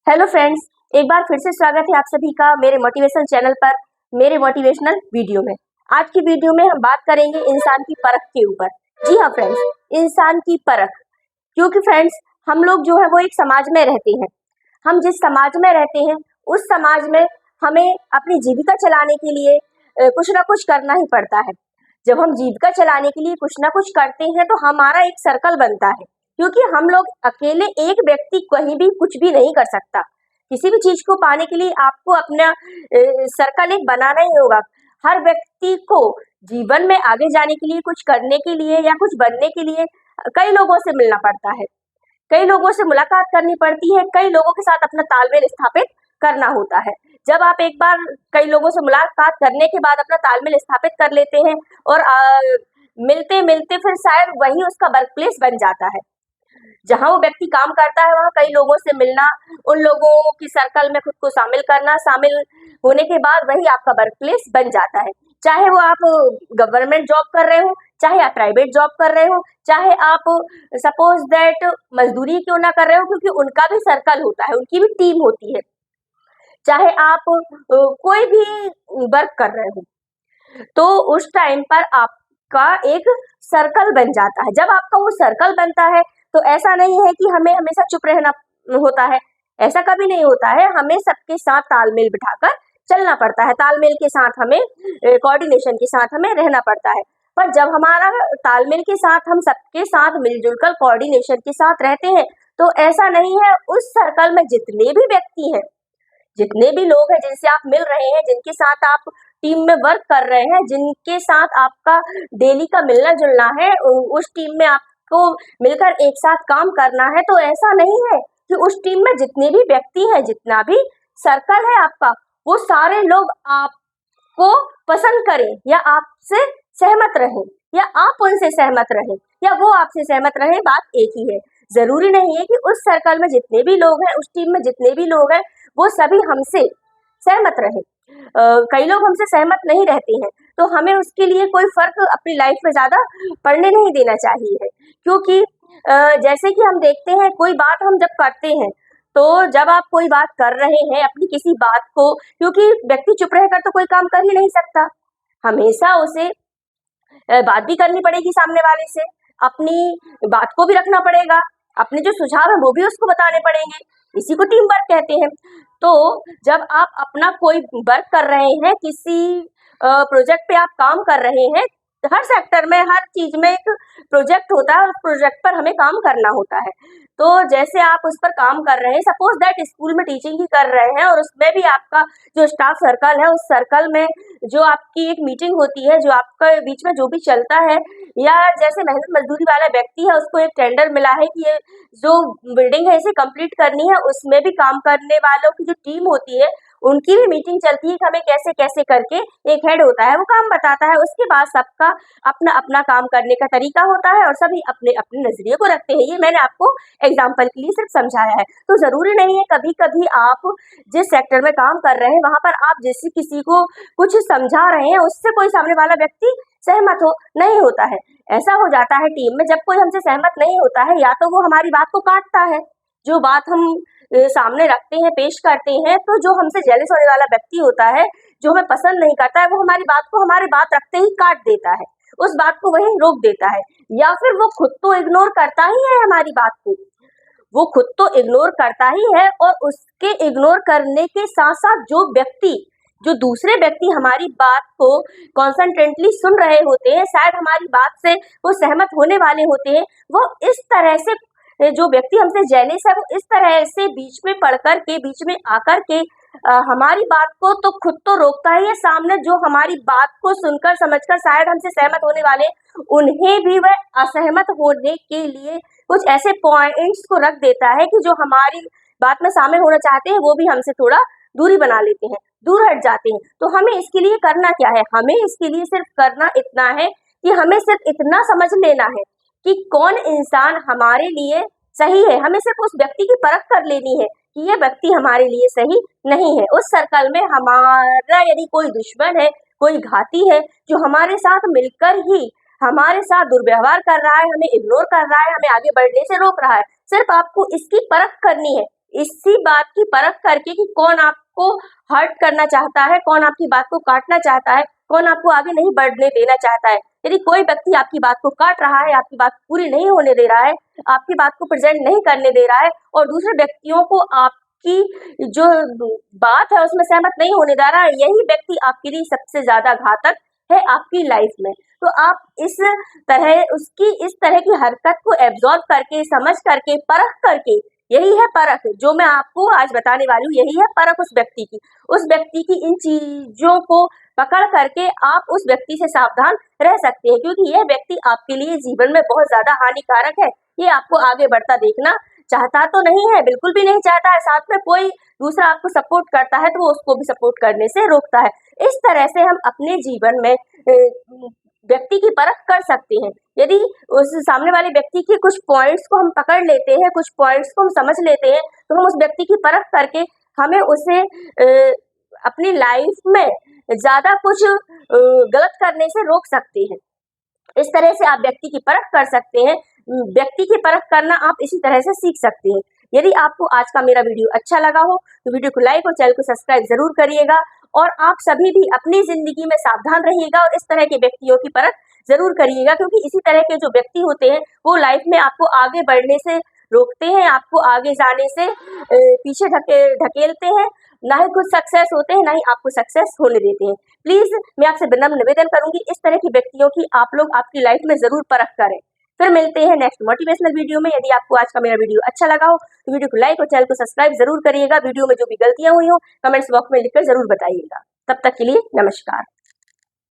Hello friends, एक बार फिर से स्वागत है आप सभी का मेरे मोटिवेशन चैनल पर, मेरे मोटिवेशनल वीडियो में। आज की वीडियो में हम बात करेंगे इंसान की परख के ऊपर। जी हाँ फ्रेंड्स, इंसान की परख। क्योंकि फ्रेंड्स, हम लोग जो है वो एक समाज में रहते हैं। हम जिस समाज में रहते हैं उस समाज में हमें अपनी जीविका चलाने के लिए कुछ ना कुछ करना ही पड़ता है। जब हम जीविका चलाने के लिए कुछ ना कुछ करते हैं तो हमारा एक सर्कल बनता है, क्योंकि हम लोग अकेले एक व्यक्ति कहीं भी कुछ भी नहीं कर सकता। किसी भी चीज को पाने के लिए आपको अपना सर्कल एक बनाना ही होगा। हर व्यक्ति को जीवन में आगे जाने के लिए, कुछ करने के लिए या कुछ बनने के लिए कई लोगों से मिलना पड़ता है, कई लोगों से मुलाकात करनी पड़ती है, कई लोगों के साथ अपना तालमेल स्थापित करना होता है। जब आप एक बार कई लोगों से मुलाकात करने के बाद अपना तालमेल स्थापित कर लेते हैं और मिलते मिलते फिर शायद वही उसका वर्क प्लेस बन जाता है। जहाँ वो व्यक्ति काम करता है वहाँ कई लोगों से मिलना, उन लोगों की सर्कल में खुद को शामिल करना, शामिल होने के बाद वही आपका वर्क प्लेस बन जाता है। चाहे वो आप गवर्नमेंट जॉब कर रहे हो, चाहे आप प्राइवेट जॉब कर रहे हो, चाहे आप सपोज दैट मजदूरी क्यों ना कर रहे हो, क्योंकि उनका भी सर्कल होता है, उनकी भी टीम होती है। चाहे आप कोई भी वर्क कर रहे हो, तो उस टाइम पर आपका एक सर्कल बन जाता है। जब आपका वो सर्कल बनता है तो ऐसा नहीं है कि हमें हमेशा चुप रहना होता है, ऐसा कभी नहीं होता है। हमें सबके साथ तालमेल बिठाकर चलना पड़ता है, तालमेल के साथ हमें कोऑर्डिनेशन के साथ हमें रहना पड़ता है। पर जब हमारा तालमेल के साथ हम सबके साथ मिलजुल कर कोऑर्डिनेशन के साथ रहते हैं तो ऐसा नहीं है, उस सर्कल में जितने भी व्यक्ति हैं, जितने भी लोग हैं जिनसे आप मिल रहे हैं, जिनके साथ आप टीम में वर्क कर रहे हैं, जिनके साथ आपका डेली का मिलना जुलना है, उस टीम में आपको मिलकर एक साथ काम करना है, तो ऐसा नहीं है कि उस टीम में जितने भी व्यक्ति हैं, जितना भी सर्कल है आपका, वो सारे लोग आपको पसंद करें या आपसे सहमत रहें, या आप उनसे सहमत रहें, या वो आपसे सहमत रहें, बात एक ही है। जरूरी नहीं है कि उस सर्कल में जितने भी लोग हैं, उस टीम में जितने भी लोग हैं, वो सभी हमसे सहमत रहे। कई लोग हमसे सहमत नहीं रहते हैं, तो हमें उसके लिए कोई फर्क अपनी लाइफ में ज्यादा पड़ने नहीं देना चाहिए। क्योंकि जैसे कि हम देखते हैं, कोई बात हम जब करते हैं, तो जब आप कोई बात कर रहे हैं अपनी किसी बात को, क्योंकि व्यक्ति चुप रहकर तो कोई काम कर ही नहीं सकता, हमेशा उसे बात भी करनी पड़ेगी सामने वाले से, अपनी बात को भी रखना पड़ेगा, अपने जो सुझाव है वो भी उसको बताने पड़ेंगे। इसी को टीम वर्क कहते हैं। तो जब आप अपना कोई वर्क कर रहे हैं, किसी प्रोजेक्ट पे आप काम कर रहे हैं, हर सेक्टर में, हर चीज में एक प्रोजेक्ट होता है, उस प्रोजेक्ट पर हमें काम करना होता है। तो जैसे आप उस पर काम कर रहे हैं, सपोज दैट स्कूल में टीचिंग ही कर रहे हैं, और उसमें भी आपका जो स्टाफ सर्कल है, उस सर्कल में जो आपकी एक मीटिंग होती है, जो आपके बीच में जो भी चलता है, या जैसे मेहनत मजदूरी वाला व्यक्ति है, उसको एक टेंडर मिला है कि ये जो बिल्डिंग है इसे कंप्लीट करनी है, उसमें भी काम करने वालों की जो टीम होती है उनकी भी मीटिंग चलती है कि हमें कैसे कैसे करके, एक हेड होता है वो काम बताता है, उसके बाद सबका अपना अपना काम करने का तरीका होता है और सभी अपने अपने नजरिए को रखते हैं। ये मैंने आपको एग्जाम्पल के लिए सिर्फ समझाया है। तो जरूरी नहीं है कभी कभी आप जिस सेक्टर में काम कर रहे हैं वहां पर आप जैसे किसी को कुछ समझा रहे हैं, उससे कोई सामने वाला व्यक्ति सहमत हो नहीं होता है। ऐसा हो जाता है टीम में, जब कोई हमसे सहमत नहीं होता है, या तो वो हमारी बात को काटता है, जो बात हम सामने रखते हैं, पेश करते हैं, तो जो हमसे जेलस होने वाला व्यक्ति होता है, जो हमें पसंद नहीं करता है, वो हमारी बात को हमारी बात रखते ही काट देता है, उस बात को वहीं रोक देता है, या फिर वो खुद तो इग्नोर करता ही है हमारी बात को, वो खुद तो इग्नोर करता ही है, और उसके इग्नोर करने के साथ साथ जो दूसरे व्यक्ति हमारी बात को कॉन्सेंट्रेटली सुन रहे होते हैं, शायद हमारी बात से वो सहमत होने वाले होते हैं, वो इस तरह से, जो व्यक्ति हमसे जेलस है, वो इस तरह से बीच में पढ़कर के, बीच में आकर के हमारी बात को तो खुद तो रोकता ही है, सामने जो हमारी बात को सुनकर समझकर शायद हमसे सहमत होने वाले, उन्हें भी वह असहमत होने के लिए कुछ ऐसे पॉइंट्स को रख देता है कि जो हमारी बात में शामिल होना चाहते हैं वो भी हमसे थोड़ा दूरी बना लेते हैं, दूर हट जाते हैं। तो हमें इसके लिए करना क्या है? हमें इसके लिए सिर्फ करना इतना है कि हमें सिर्फ इतना समझ लेना है कि कौन इंसान हमारे लिए सही है। हमें सिर्फ उस व्यक्ति की परख कर लेनी है कि ये व्यक्ति हमारे लिए सही नहीं है। उस सर्कल में हमारा यदि कोई दुश्मन है, कोई घाती है, जो हमारे साथ मिलकर ही हमारे साथ दुर्व्यवहार कर रहा है, हमें इग्नोर कर रहा है, हमें आगे बढ़ने से रोक रहा है, सिर्फ आपको इसकी परख करनी है, इसी बात की परख करके कि कौन आपको हर्ट करना चाहता है, कौन आपकी बात को काटना चाहता है, कौन आपको आगे नहीं बढ़ने देना चाहता है। यदि कोई व्यक्ति आपकी बात को काट रहा है, आपकी बात पूरी नहीं होने दे रहा है, आपकी बात को प्रेजेंट नहीं करने दे रहा है और दूसरे व्यक्तियों को आपकी जो बात है उसमें सहमत नहीं होने दे रहा है, यही व्यक्ति आपके लिए सबसे ज्यादा घातक है आपकी लाइफ में। तो आप इस तरह की हरकत को एब्जॉर्ब करके, समझ करके, परख करके, यही है परख जो मैं आपको आज बताने वाली हूँ। यही है परख उस व्यक्ति की इन चीजों को पकड़ करके आप उस व्यक्ति से सावधान रह सकते हैं, क्योंकि यह व्यक्ति आपके लिए जीवन में बहुत ज्यादा हानिकारक है। ये आपको आगे बढ़ता देखना चाहता तो नहीं है, बिल्कुल भी नहीं चाहता है। साथ में कोई दूसरा आपको सपोर्ट करता है तो वो उसको भी सपोर्ट करने से रोकता है। इस तरह से हम अपने जीवन में व्यक्ति की परख कर सकते हैं। यदि उस सामने वाले व्यक्ति के कुछ पॉइंट्स को हम पकड़ लेते हैं, कुछ पॉइंट्स को हम समझ लेते हैं, तो हम उस व्यक्ति की परख करके हमें उसे अपनी लाइफ में ज्यादा कुछ गलत करने से रोक सकते हैं। इस तरह से आप व्यक्ति की परख कर सकते हैं। व्यक्ति की परख करना आप इसी तरह से सीख सकते हैं। यदि आपको आज का मेरा वीडियो अच्छा लगा हो तो वीडियो को लाइक और चैनल को सब्सक्राइब जरूर करिएगा और आप सभी भी अपनी जिंदगी में सावधान रहिएगा और इस तरह के व्यक्तियों की परख जरूर करिएगा, क्योंकि इसी तरह के जो व्यक्ति होते हैं वो लाइफ में आपको आगे बढ़ने से रोकते हैं, आपको आगे जाने से पीछे ढकेलते हैं। ना ही खुद सक्सेस होते हैं, ना ही आपको सक्सेस होने देते हैं। प्लीज मैं आपसे विनम्र निवेदन करूंगी, इस तरह की व्यक्तियों की आप लोग आपकी लाइफ में जरूर परख करें। फिर मिलते हैं नेक्स्ट मोटिवेशनल वीडियो में। यदि आपको आज का मेरा वीडियो अच्छा लगा हो तो वीडियो को लाइक और चैनल को सब्सक्राइब जरूर करिएगा। वीडियो में जो भी गलतियां हुई हो कमेंट्स बॉक्स में लिखकर जरूर बताइएगा। तब तक के लिए नमस्कार।